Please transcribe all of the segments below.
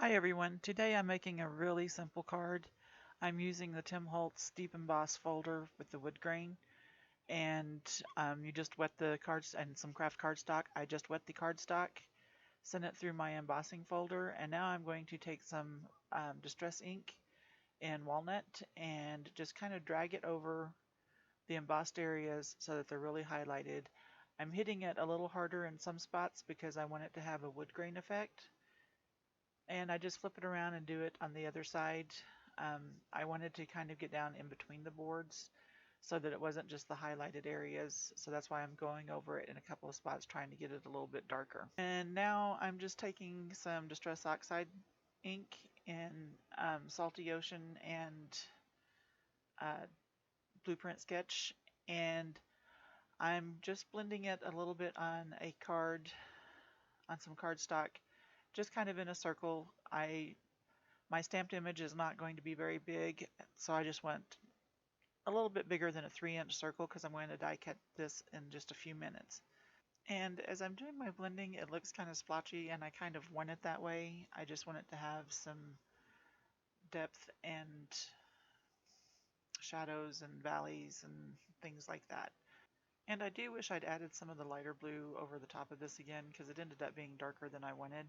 Hi everyone, today I'm making a really simple card. I'm using the Tim Holtz Deep Emboss folder with the wood grain, and you just wet the cards and some craft cardstock. I just wet the cardstock, sent it through my embossing folder, and now I'm going to take some distress ink in walnut and just kind of drag it over the embossed areas so that they're really highlighted. I'm hitting it a little harder in some spots because I want it to have a wood grain effect. And I just flip it around and do it on the other side. I wanted to kind of get down in between the boards so that it wasn't just the highlighted areas. So that's why I'm going over it in a couple of spots trying to get it a little bit darker. And now I'm just taking some Distress Oxide ink in Salty Ocean and uh, Blueprint Sketch, and I'm just blending it a little bit on a card, on some cardstock, just kind of in a circle. My stamped image is not going to be very big, so I just went a little bit bigger than a 3-inch circle because I'm going to die cut this in just a few minutes. And as I'm doing my blending, it looks kind of splotchy, and I kind of want it that way. I just want it to have some depth and shadows and valleys and things like that. And I do wish I'd added some of the lighter blue over the top of this again because it ended up being darker than I wanted,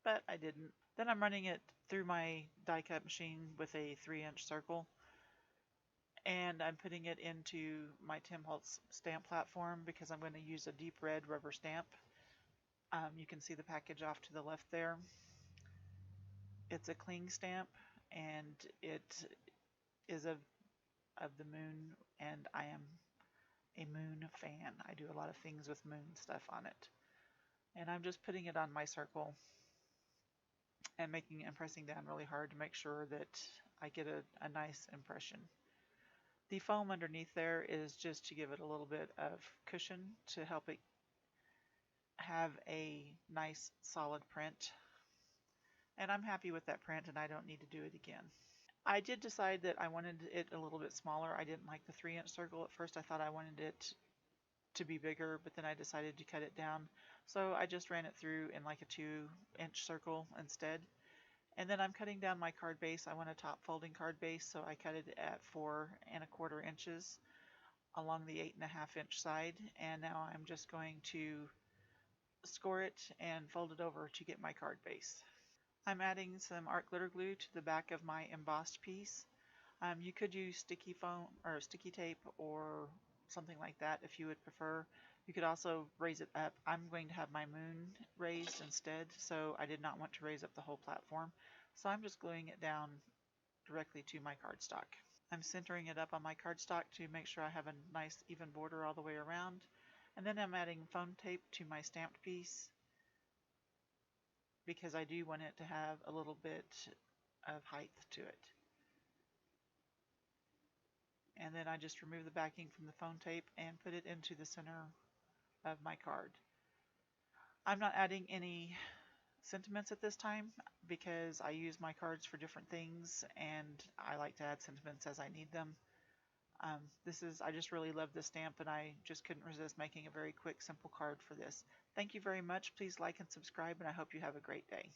but I didn't. Then I'm running it through my die cut machine with a 3-inch circle, and I'm putting it into my Tim Holtz stamp platform because I'm going to use a deep red rubber stamp. You can see the package off to the left there. It's a cling stamp, and it is of the moon, and I am a moon fan. I do a lot of things with moon stuff on it. And I'm just putting it on my circle and pressing down really hard to make sure that I get a nice impression. The foam underneath there is just to give it a little bit of cushion to help it have a nice solid print. And I'm happy with that print, and I don't need to do it again. I did decide that I wanted it a little bit smaller. I didn't like the 3-inch circle at first. I thought I wanted it to be bigger, but then I decided to cut it down. So I just ran it through in like a 2-inch circle instead. And then I'm cutting down my card base. I want a top folding card base, so I cut it at 4¼ inches along the 8½ inch side. And now I'm just going to score it and fold it over to get my card base. I'm adding some art glitter glue to the back of my embossed piece. You could use sticky foam or sticky tape or something like that if you would prefer. You could also raise it up. I'm going to have my moon raised instead, so I did not want to raise up the whole platform. So I'm just gluing it down directly to my cardstock. I'm centering it up on my cardstock to make sure I have a nice even border all the way around. And then I'm adding foam tape to my stamped piece because I do want it to have a little bit of height to it. And then I just remove the backing from the foam tape and put it into the center of my card. I'm not adding any sentiments at this time because I use my cards for different things, and I like to add sentiments as I need them. I just really love this stamp, and I just couldn't resist making a very quick, simple card for this. Thank you very much. Please like and subscribe, and I hope you have a great day.